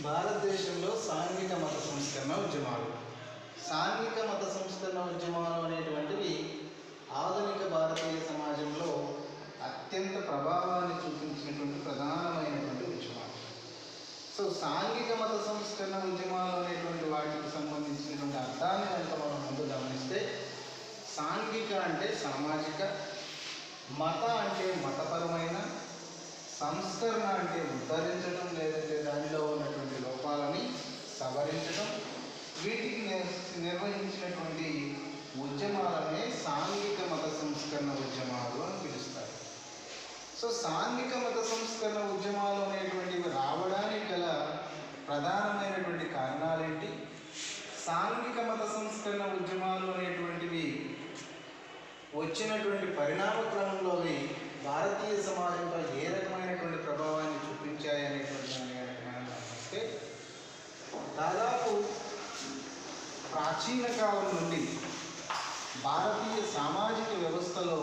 భారతదేశంలో సాంఘిక మత సంస్కరణ ఉద్యమాలు. సాంఘిక మత సంస్కరణ ఉద్యమాలు అనేటువంటివి ఆధునిక భారతీయ సమాజంలో అత్యంత ప్రభావాన్ని చూపించినటువంటి ప్రధానమైనటువంటి ఉద్యమాలు. సో సాంఘిక మత సంస్కరణ ఉద్యమాలు అనేటువంటి వాటికి సంబంధించినటువంటి అర్థాన్ని కనుక మనం ముందు గమనిస్తే, సాంఘిక అంటే సామాజిక, మత అంటే మతపరమైన, సంస్కరణ అంటే ఉద్ధరించడం లేదంటే దానిలో ఉన్నటువంటి లోపాలని సవరించడం, వీటికి నిర్వహించినటువంటి ఉద్యమాలనే సాంఘిక మత సంస్కరణ ఉద్యమాలు అని పిలుస్తారు. సో సాంఘిక మత సంస్కరణ ఉద్యమాలు అనేటువంటివి రావడానికి గల ప్రధానమైనటువంటి కారణాలేంటి, సాంఘిక మత సంస్కరణ ఉద్యమాలు అనేటువంటివి వచ్చినటువంటి పరిణామ క్రమంలోవి భారతీయ సమాజంపై ఏ రకమైనటువంటి ప్రభావాన్ని చూపించాయి అనేటువంటి దాన్ని కనుక మనం గమనిస్తే, దాదాపు ప్రాచీన కాలం నుండి భారతీయ సామాజిక వ్యవస్థలో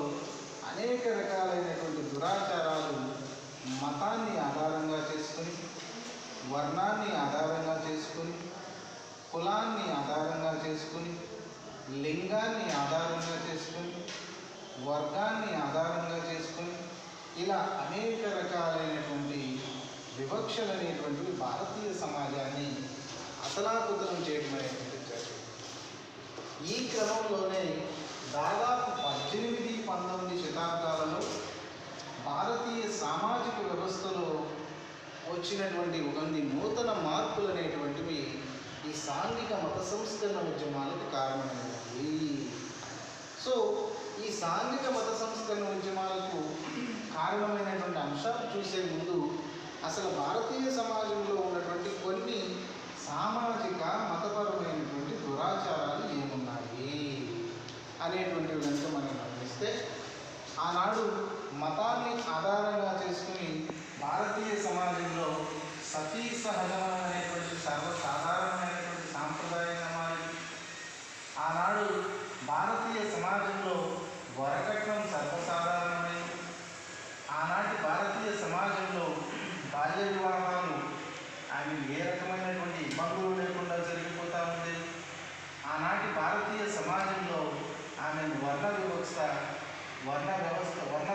అనేక రకాలైనటువంటి దురాచారాలు మతాన్ని ఆధారంగా చేసుకొని, వర్ణాన్ని ఆధారంగా చేసుకొని, కులాన్ని ఆధారంగా చేసుకొని, లింగాన్ని ఆధారంగా చేసుకొని, వర్గాన్ని ఆధారంగా చేసుకొని, ఇలా అనేక రకాలైనటువంటి వివక్షలు అనేటువంటివి భారతీయ సమాజాన్ని అతలాకుతలం చేయడం అనేటువంటి జరిగింది. ఈ క్రమంలోనే దాదాపు 18-19 శతాబ్దాలలో భారతీయ సామాజిక వ్యవస్థలో వచ్చినటువంటి కొన్ని నూతన మార్పులు అనేటువంటివి ఈ సాంఘిక మత సంస్కరణ ఉద్యమాలకు కారణమైనవి. సో ఈ సాంఘిక మత సంస్కరణ ఉద్యమాలకు కారణమైనటువంటి అంశాలు చూసే ముందు అసలు భారతీయ సమాజంలో ఉన్నటువంటి కొన్ని సామాజిక మతపరమైనటువంటి దురాచారాలు ఏమున్నాయి అనేటువంటివి కనుక మనం గమనిస్తే, ఆనాడు మతాన్ని ఆధారంగా చేసుకుని భారతీయ సమాజంలో సతీ సహగమనం అనేటువంటి సర్వసాధారణమైనటువంటి సాంప్రదాయంగా మారింది. ఆనాడు భారతీయ సమాజంలో వరకట్నం సర్వసాధారణమైంది. ఆనాటి భారతీయ సమాజంలో బాల్య వివాహాలు అవి ఏ రకమైనటువంటి ఇబ్బందులు లేకుండా జరిగిపోతూ ఉండేవి. ఆనాటి భారతీయ సమాజంలో ఆమెను వర్ణ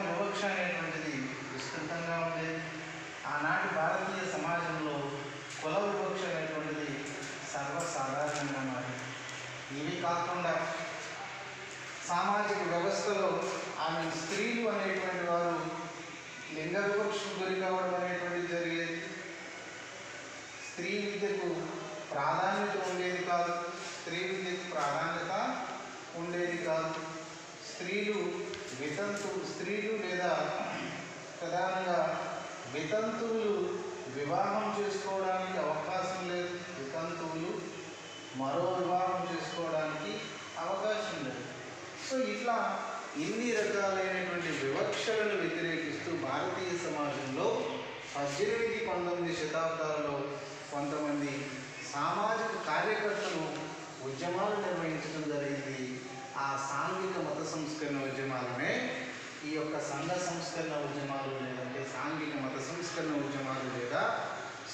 వివక్ష అనేటువంటిది విస్తృతంగా ఉండేది. ఆనాటి భారతీయ సమాజంలో కుల వివక్ష అనేటువంటిది సర్వసాధారణంగా మారింది. ఇవి కాకుండా సామాజిక వ్యవస్థలో ఆమె స్త్రీలు అనేటువంటి వారు లింగ వివక్షకు గురి కావడం అనేటువంటిది జరిగేది. స్త్రీ విద్యకు ప్రాధాన్యత ఉండేది కాదు. స్త్రీలు లేదా ప్రధానంగా వితంతువులు వివాహం చేసుకోవడానికి అవకాశం లేదు. వితంతువులు మరో వివాహం చేసుకోవడానికి అవకాశం లేదు. సో ఇట్లా ఇన్ని రకాలైనటువంటి వివక్షలను వ్యతిరేకిస్తూ భారతీయ సమాజంలో 18-19 శతాబ్దాలలో కొంతమంది సామాజిక కార్యకర్తలు ఉద్యమాలు నిర్వహించడం జరిగింది. ఆ సాంఘిక మత సంస్కరణ ఉద్యమాలనే ఈ యొక్క సంఘ సంస్కరణ ఉద్యమాలు లేదంటే సాంఘిక మత సంస్కరణ ఉద్యమాలు లేదా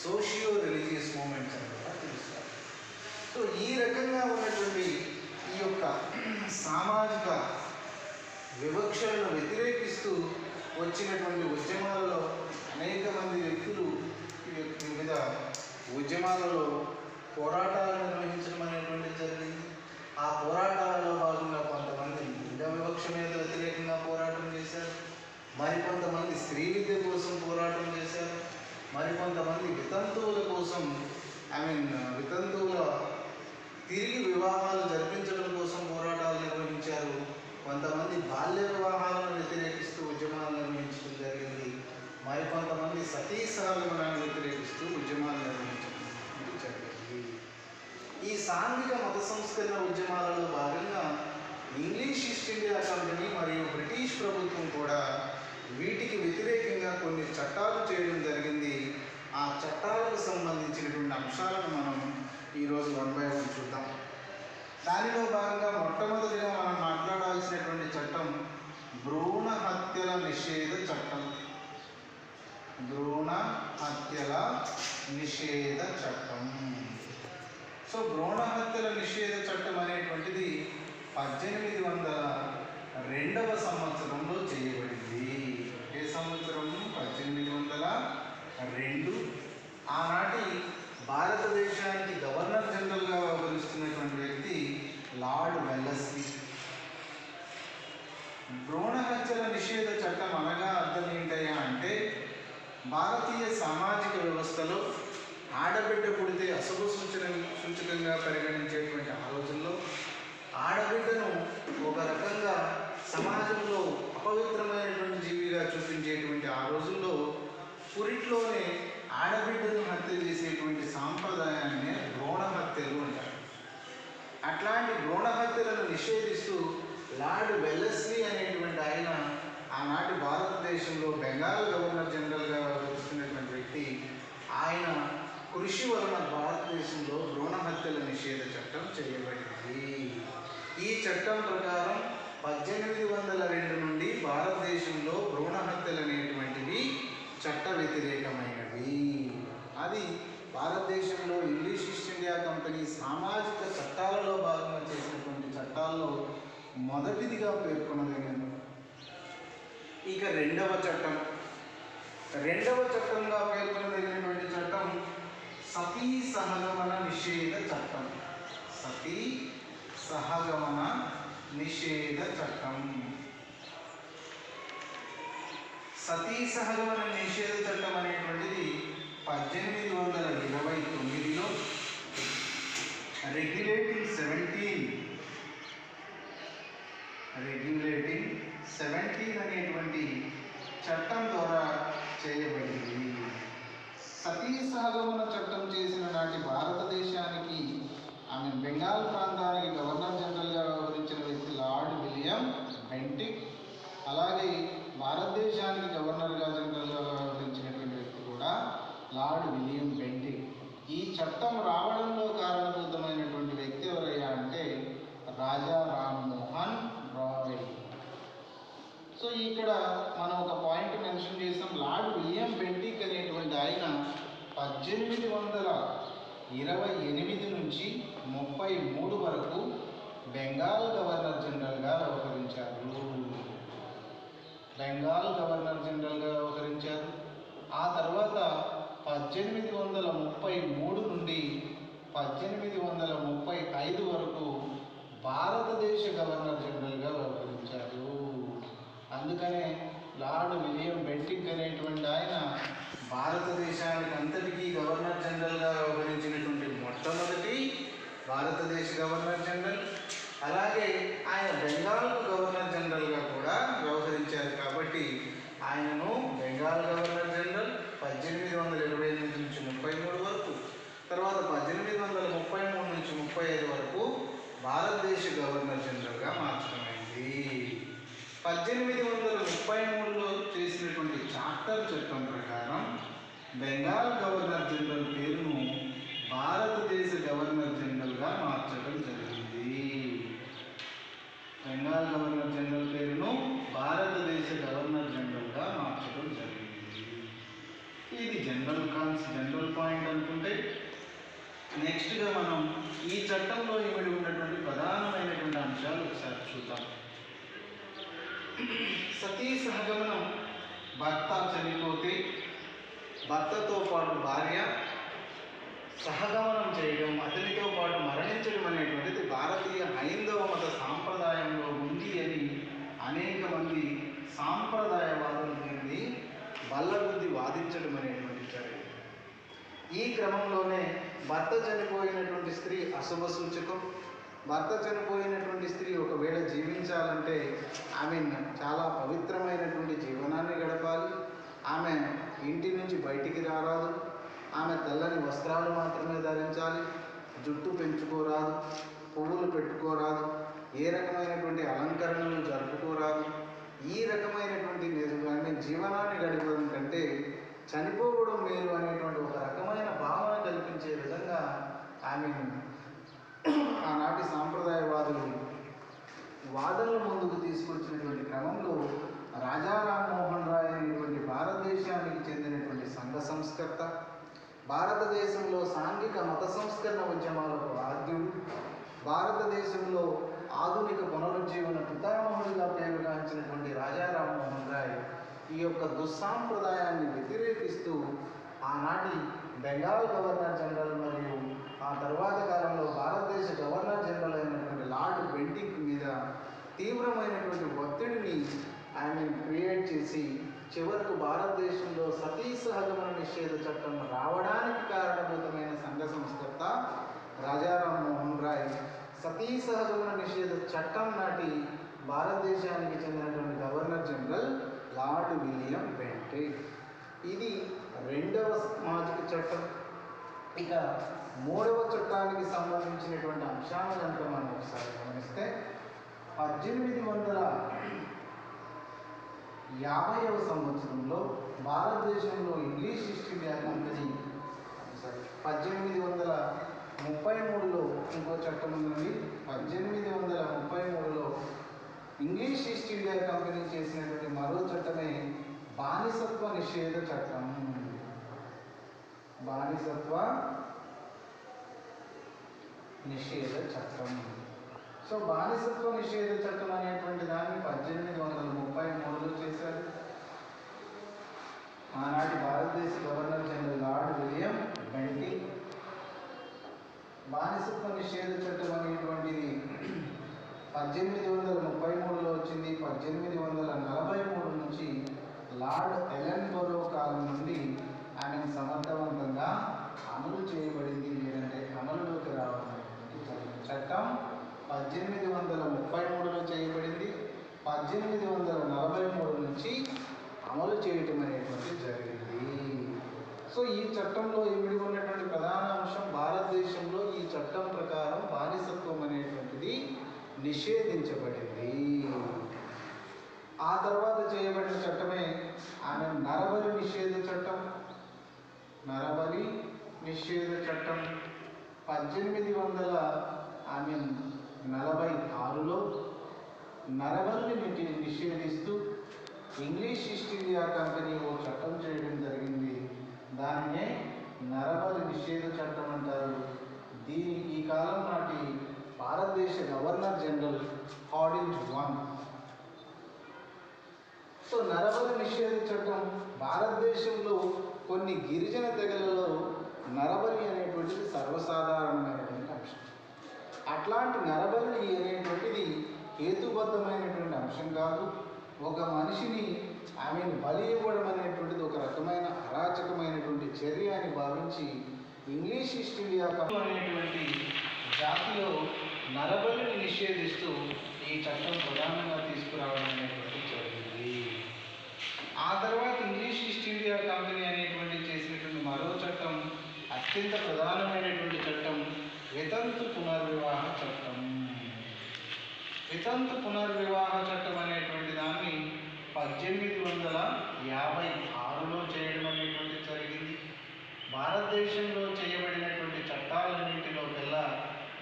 సోషియో రిలీజియస్ మూమెంట్స్ అని కూడా పిలుస్తారు. సో ఈ రకంగా ఉన్నటువంటి ఈ యొక్క సామాజిక వివక్షలను వ్యతిరేకిస్తూ వచ్చినటువంటి ఉద్యమాలలో అనేక మంది వ్యక్తులు వివిధ ఉద్యమాలలో పోరాటాలు నిర్వహించడం అనేటువంటిది జరిగింది. ఆ పోరాటాలలో భాగంగా కొంతమంది లింగ వివక్ష మీద వ్యతిరేకంగా పోరాటం చేశారు, మరికొంతమంది స్త్రీ విద్య కోసం పోరాటం చేశారు, మరికొంతమంది వితంతువుల కోసం వితంతువుల తిరిగి వివాహాలు జరిపించడం కోసం పోరాటాలు నిర్వహించారు. కొంతమంది బాల్య వివాహాలను వ్యతిరేకిస్తూ ఉద్యమాలు నిర్వహించడం జరిగింది. మరికొంతమంది సతీ సహగమనాన్ని వ్యతిరేకిస్తూ ఉద్యమాలు నిర్వహించడం జరిగింది. ఈ సాంఘిక మత సంస్కరణ ఉద్యమాలలో భాగంగా ఇంగ్లీష్ ఈస్ట్ ఇండియా కంపెనీ మరియు బ్రిటిష్ ప్రభుత్వం కూడా వీటికి వ్యతిరేకంగా కొన్ని చట్టాలు చేయడం జరిగింది. ఆ చట్టాలకు సంబంధించినటువంటి అంశాలను మనం ఈరోజు 1 by 1 చూద్దాం. దానిలో భాగంగా మొట్టమొదటిగా మనం మాట్లాడాల్సినటువంటి చట్టం భ్రూణ హత్యల నిషేధ చట్టం. భ్రూణ హత్యల నిషేధ చట్టం. సో భ్రూణ హత్యల నిషేధ చట్టం అనేటువంటిది 1802వ సంవత్సరంలో చేయబడింది. ఏ సంవత్సరం? 1802. ఆనాటి భారతదేశానికి గవర్నర్ జనరల్గా వ్యవహరిస్తున్నటువంటి వ్యక్తి లార్డ్ వెల్లస్లీ. భ్రూణ హత్యల నిషేధ చట్టం అనగా అర్థం ఏంటయ్యా అంటే, భారతీయ సామాజిక వ్యవస్థలో ఆడబిడ్డ పుడితే అశుభ సూచకంగా పరిగణించేటువంటి ఆ రోజుల్లో ఆడబిడ్డను ఒక రకంగా సమాజంలో అపవిత్రమైనటువంటి జీవిగా చూపించేటువంటి ఆ రోజుల్లో పురిట్లోనే ఆడబిడ్డను హత్య చేసేటువంటి సాంప్రదాయాన్ని భ్రూణ హత్యలు అంటారు. అట్లాంటి భ్రూణ హత్యలను నిషేధిస్తూ లార్డ్ వెల్లస్లీ అనేటువంటి ఆయన ఆనాటి భారతదేశంలో బెంగాల్ గవర్నర్ జనరల్గా వ్యవహరిస్తున్నటువంటి వ్యక్తి, ఆయన కృషి వలన భారతదేశంలో భ్రూణ హత్యల నిషేధ చట్టం చేయబడింది. ఈ చట్టం ప్రకారం 1802 నుండి భారతదేశంలో భ్రూణ హత్యలు అనేటువంటివి చట్ట వ్యతిరేకమైనవి. అది భారతదేశంలో ఇంగ్లీష్ ఈస్ట్ ఇండియా కంపెనీ సామాజిక చట్టాలలో భాగంగా చేసినటువంటి చట్టాల్లో మొదటిదిగా పేర్కొనదగినది. ఇక రెండవ చట్టంగా పేర్కొనదగినటువంటి చట్టం సతీ సహగమన నిషేధ చట్టం. సతీ సహగమన నిషేధ చట్టం. సతీ సహగమన నిషేధ చట్టం అనేటువంటిది 1829లో రెగ్యులేటింగ్ 17 అనేటువంటి చట్టం ద్వారా చేయబడింది. సతీ సహగమన చట్టం చేసిన నాటి భారతదేశానికి బెంగాల్ ప్రాంతానికి గవర్నర్ జనరల్గా వ్యవహరించిన వ్యక్తి లార్డ్ విలియం బెంటిక్. అలాగే భారతదేశానికి గవర్నర్గా జనరల్గా వ్యవహరించినటువంటి వ్యక్తి కూడా లార్డ్ విలియం బెంటిక్. ఈ చట్టం రావడంలో కారణభూతమైనటువంటి వ్యక్తి ఎవరయ్యా అంటే రాజా రామ్మోహన్ రాయ్. సో ఇక్కడ మనం ఒక పాయింట్ మెన్షన్ చేసాం. లార్డ్ విలియం బెంటిక్ అనేటువంటి ఆయన 1828 నుంచి 33 వరకు బెంగాల్ గవర్నర్ జనరల్గా వ్యవహరించారు. ఆ తర్వాత 1833 నుండి 1835 వరకు భారతదేశ గవర్నర్ జనరల్గా వ్యవహరించారు. అందుకనే లార్డ్ విలియం బెంటిక్ అనేటువంటి ఆయన భారతదేశానికి అంతటికీ గవర్నర్ జనరల్గా వ్యవహరించినటువంటి మొట్టమొదటి భారతదేశ గవర్నర్ జనరల్. అలాగే ఆయన బెంగాల్కు గవర్నర్ జనరల్గా కూడా వ్యవహరించారు. కాబట్టి ఆయనను బెంగాల్ గవర్నర్ జనరల్ 1828 నుంచి 33 వరకు, తర్వాత 1833 నుంచి 35 వరకు భారతదేశ గవర్నర్ జనరల్గా మార్చడమైంది. 1833లో చేసినటువంటి చార్టర్ చట్టం ప్రకారం బెంగాల్ గవర్నర్ జనరల్ పేరును భారతదేశ గవర్నర్ జనరల్గా మార్చడం జరిగింది. బెంగాల్ గవర్నర్ జనరల్ పేరును భారతదేశ గవర్నర్ జనరల్గా మార్చడం జరిగింది. ఇది జనరల్ పాయింట్ అనుకుంటే, నెక్స్ట్గా మనం ఈ చట్టంలో ఇమిడి ఉన్నటువంటి ప్రధానమైనటువంటి అంశాలు ఒకసారి చూద్దాం. సతీ సహగమనం, భర్త చనిపోతే భర్తతో పాటు భార్య సహగమనం చేయడం, అతనితో పాటు మరణించడం అనేటువంటిది భారతీయ హైందవ మత సాంప్రదాయంలో ఉంది అని అనేక మంది సాంప్రదాయవాదులు దీన్ని బల్లబుద్ధి వాదించడం అనేటువంటి జరిగింది. ఈ క్రమంలోనే భర్త చనిపోయినటువంటి స్త్రీ అశుభ సూచకం. భర్త చనిపోయినటువంటి స్త్రీ ఒకవేళ జీవించాలంటే ఆమె చాలా పవిత్రమైనటువంటి జీవనాన్ని గడపాలి. ఆమె ఇంటి నుంచి బయటికి రారాదు. ఆమె తెల్లని వస్త్రాలు మాత్రమే ధరించాలి. జుట్టు పెంచుకోరాదు, పువ్వులు పెట్టుకోరాదు, ఏ రకమైనటువంటి అలంకరణలు జరుపుకోరాదు. ఈ రకమైనటువంటి జీవనాన్ని గడపడం కంటే చనిపోవడం మేలు అనేటువంటి ఒక రకమైన భావన కల్పించే విధంగా ఆమెను ఆనాటి సాంప్రదాయవాదులు వాదనల ముందుకు తీసుకొచ్చినటువంటి క్రమంలో రాజా రామ్మోహన్ రాయ్ అనేటువంటి భారతదేశానికి చెందినటువంటి భారతదేశంలో సాంఘిక మత సంస్కరణ ఉద్యమాలకు ఆద్యుడు, భారతదేశంలో ఆధునిక పునరుజ్జీవన పితామహుడిగా పేరుగాంచినటువంటి రాజా రామ్మోహన్ రాయ్ ఈ యొక్క దుస్సాంప్రదాయాన్ని వ్యతిరేకిస్తూ ఆనాటి బెంగాల్ గవర్నర్ జనరల్ మరియు ఆ తర్వాత కాలంలో భారతదేశ గవర్నర్ జనరల్ అయినటువంటి లార్డ్ బెంటింక్ మీద తీవ్రమైనటువంటి ఒత్తిడిని ఆయన క్రియేట్ చేసి చివరకు భారతదేశంలో సతీ సహగమన నిషేధ చట్టం రావడానికి కారణభూతమైన సంఘ సంస్కర్త రాజా రామ్మోహన్ రాయ్ సతీ సహగమన నిషేధ చట్టం నాటి భారతదేశానికి చెందినటువంటి governor general lord William Bentinck. ఇది రెండవ సామాజిక చట్టం. ఇక మూడవ చట్టానికి సంబంధించినటువంటి అంశాలను కనుక మనం ఒకసారి గమనిస్తే 1850వ సంవత్సరంలో భారతదేశంలో ఇంగ్లీష్ ఈస్ట్ ఇండియా కంపెనీ 1833లో ఇంకో చట్టం ఉందండి. 1833లో ఇంగ్లీష్ ఈస్ట్ ఇండియా కంపెనీ చేసినటువంటి మరో చట్టమే బానిసత్వ నిషేధ చట్టం. బానిసత్వ నిషేధ చట్టం. సో బానిసత్వ నిషేధ చట్టం అనేటువంటి దాన్ని 1833లో చేశారు. ఆనాటి భారతదేశ governor general lord William Bentinck. బానిసత్వ నిషేధ చట్టం అనేటువంటిది 1833లో వచ్చింది. 1843 నుంచి లార్డ్ ఎలెన్బరో కాలం నుండి ఆయన సమర్థవంతంగా అమలు చేయబడింది, లేదంటే అమలులోకి రావడం చట్టం 1833లో చేయబడింది. 1843 నుంచి అమలు చేయటం అనేటువంటి జరిగింది. సో ఈ చట్టంలో ఇమిడి ఉన్నటువంటి ప్రధాన అంశం, భారతదేశంలో ఈ చట్టం ప్రకారం బానిసత్వం అనేటువంటిది నిషేధించబడింది. ఆ తర్వాత చేయబడిన చట్టమే ఆమె నరబలి నిషేధ చట్టం. నరబలి నిషేధ చట్టం 1846లో నరబలిని నిషేధిస్తూ ఇంగ్లీష్ ఈస్ట్ ఇండియా కంపెనీ ఓ చట్టం చేయడం జరిగింది. దాన్నే నరబలి నిషేధ చట్టం అంటారు. ఈ కాలం నాటి భారతదేశ గవర్నర్ జనరల్ హార్డింజ్ 1. సో నరబలి నిషేధ చట్టం భారతదేశంలో కొన్ని గిరిజన తెగలలో నరబలి అనేటువంటిది సర్వసాధారణమైనటువంటి అంశం. అట్లాంటి నరబలి అనేటువంటిది హేతుబద్ధమైనటువంటి అంశం కాదు. ఒక మనిషిని ఆమెను బలి ఇవ్వడం అనేటువంటిది ఒక రకమైన అరాచకమైనటువంటి చర్య అని భావించి ఇంగ్లీష్ ఈస్ట్ ఇండియా కంపెనీ అనేటువంటి జాతిలో నరబలిని నిషేధిస్తూ ఈ చట్టం ప్రధానంగా తీసుకురావడం అనేటువంటి జరిగింది. ఆ తర్వాత ఇంగ్లీష్ ఈస్ట్ ఇండియా కంపెనీ అనేటువంటి చేసినటువంటి మరో చట్టం, అత్యంత ప్రధానమైనటువంటి చట్టం వితంతు పునర్వివాహ చట్టం. వితంతు పునర్వివాహ చట్టం అనేటువంటి దాన్ని 1856లో చేయడం అనేటువంటి జరిగింది. భారతదేశంలో చేయబడినటువంటి చట్టాలన్నింటిలో కల్లా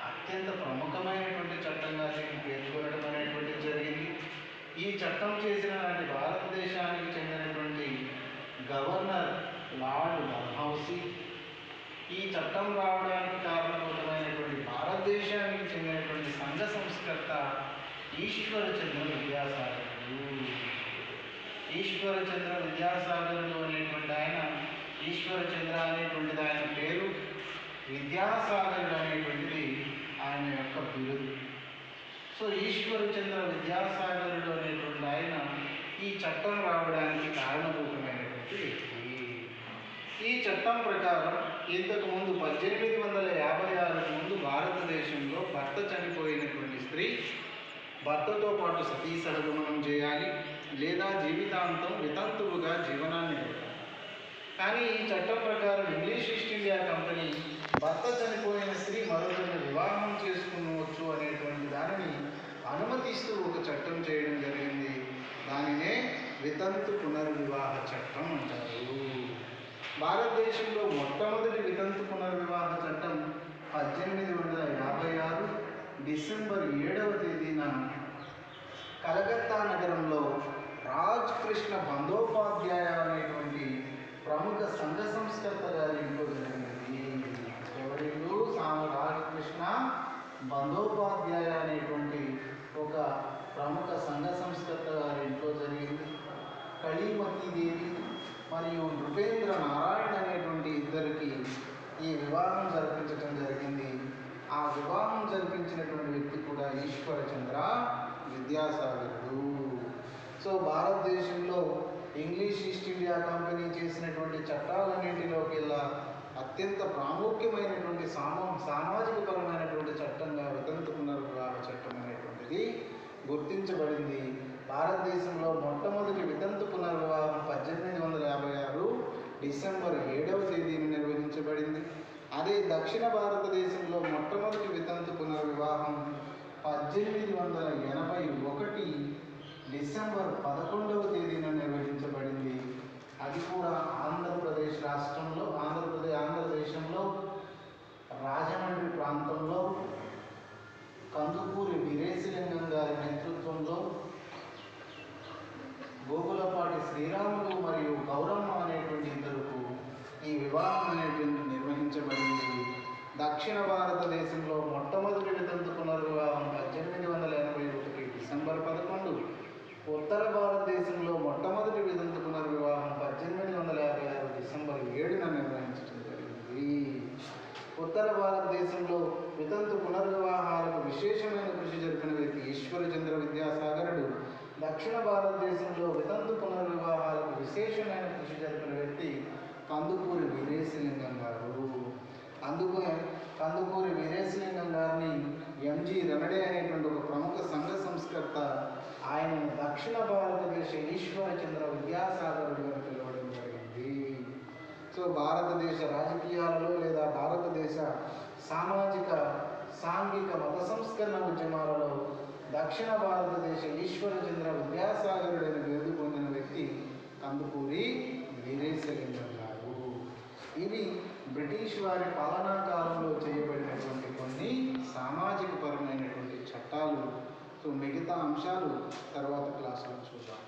అత్యంత ప్రముఖమైనటువంటి చట్టంగా దీన్ని పేర్కొనడం అనేటువంటి జరిగింది. ఈ చట్టం చేసిన నాటి భారతదేశానికి చెందినటువంటి గవర్నర్ లార్డ్ డల్హౌసీ, ఈ చట్టం రావడానికి కారణభూతమైనటువంటి భారతదేశానికి చెందినటువంటి సంఘ సంస్కర్త ఈశ్వరచంద్ర విద్యాసాగరుడు. ఈశ్వరచంద్ర విద్యాసాగరుడు అనేటువంటి ఆయన, ఈశ్వరచంద్ర అనేటువంటిది ఆయన పేరు, విద్యాసాగరుడు అనేటువంటిది ఆయన యొక్క బిరుదు. సో ఈశ్వరచంద్ర విద్యాసాగరుడు అనేటువంటి ఆయన ఈ చట్టం రావడానికి కారణభూతమైనటువంటి వ్యక్తి. ఈ చట్టం ప్రకారం ఇంతకుముందు 1856 ముందు భారతదేశంలో భర్త చనిపోయినటువంటి స్త్రీ భర్తతో పాటు సతీ సహగమనం చేయాలి, లేదా జీవితాంతం వితంతువుగా జీవనాన్ని గడపాలి. కానీ ఈ చట్టం ప్రకారం ఇంగ్లీష్ ఈస్ట్ ఇండియా కంపెనీ భర్త చనిపోయిన స్త్రీ మరొకరిని వివాహం చేసుకోవచ్చు అనేటువంటి దానిని అనుమతిస్తూ ఒక చట్టం చేయడం జరిగింది. దానినే వితంతు పునర్వివాహ చట్టం అంటారు. భారతదేశంలో మొట్టమొదటి వితంతు పునర్వివాహ చట్టం 1856 డిసెంబర్ 7వ తేదీన కలకత్తా నగరంలో రాజ్ కృష్ణ బందోపాధ్యాయ అనేటువంటి ప్రముఖ సంఘ సంస్కర్త గారి ఇంట్లో జరిగింది. బందోపాధ్యాయ అనేటువంటి ఒక ప్రముఖ సంఘ సంస్కర్త గారి ఇంట్లో జరిగింది. కళీమతీదేవి మరియు నృపేంద్ర నారాయణ అనేటువంటి ఇద్దరికి ఈ వివాహం జరిపించడం జరిగింది. ఆ వివాహం జరిపించినటువంటి వ్యక్తి కూడా ఈశ్వరచంద్ర విద్యాసాగరుడు. సో భారతదేశంలో ఇంగ్లీష్ ఈస్ట్ ఇండియా కంపెనీ చేసినటువంటి చట్టాలన్నింటిలోకెల్లా అత్యంత ప్రాముఖ్యమైనటువంటి సామాజిక పరమైనటువంటి చట్టంగా వితంతు పునర్వివాహ చట్టం అనేటువంటిది గుర్తించబడింది. భారతదేశంలో మొట్టమొదటి వితంతు పునర్వివాహం 1856 డిసెంబర్ 7వ తేదీన నిర్వహించబడింది. అదే దక్షిణ భారతదేశంలో మొట్టమొదటి వితంతు పునర్వివాహం 1881 డిసెంబర్ 11వ తేదీన నిర్వహించబడింది. అది కూడా ఆంధ్రప్రదేశ్ రాష్ట్రంలో ఆంధ్రదేశంలో రాజమండ్రి ప్రాంతంలో కందుకూరి వీరేశలింగం గారి నేతృత్వంలో గోకులపాటి శ్రీరాములు మరియు గౌరమ్మ అనేటువంటి ఇద్దరుకు ఈ వివాహం అనేటువంటి నిర్వహించబడింది. దక్షిణ భారతదేశంలో మొట్టమొదటి వితంతు పునర్వివాహం 1881 డిసెంబర్ 11. ఉత్తర భారతదేశంలో మొట్టమొదటి వితంతు పునర్వివాహం 1856 డిసెంబర్ 7న నిర్వహించడం జరిగింది. ఉత్తర భారతదేశంలో వితంతు పునర్వివాహాలకు విశేషమైన కృషి జరిపిన వ్యక్తి ఈశ్వరచంద్ర విద్యాసాగరుడు. దక్షిణ భారతదేశంలో వితంతు పునర్వివాహాలకు విశేషమైన కృషి జరిపిన వ్యక్తి కందుకూరి వీరేశలింగం గారు. కందుకూరి వీరేశలింగం గారిని ఎంజి రనడే అనేటువంటి ఒక ప్రముఖ సంఘ సంస్కర్త ఆయన దక్షిణ భారతదేశ ఈశ్వరచంద్ర విద్యాసాగరుడు అని పిలవడం జరిగింది. సో భారతదేశ రాజకీయాలలో లేదా భారతదేశ సామాజిక సాంఘిక మత సంస్కరణ ఉద్యమాలలో దక్షిణ భారతదేశ ఈశ్వరచంద్ర విద్యాసాగరుడైన బిరుదు పొందిన వ్యక్తి కందుకూరి వీరేశలింగం గారు. ఇవి బ్రిటిష్ వారి పాలనా కాలంలో చేయబడినటువంటి కొన్ని సామాజిక పరమైనటువంటి చట్టాలు. సో మిగతా అంశాలు తర్వాత క్లాసులో చూద్దాం.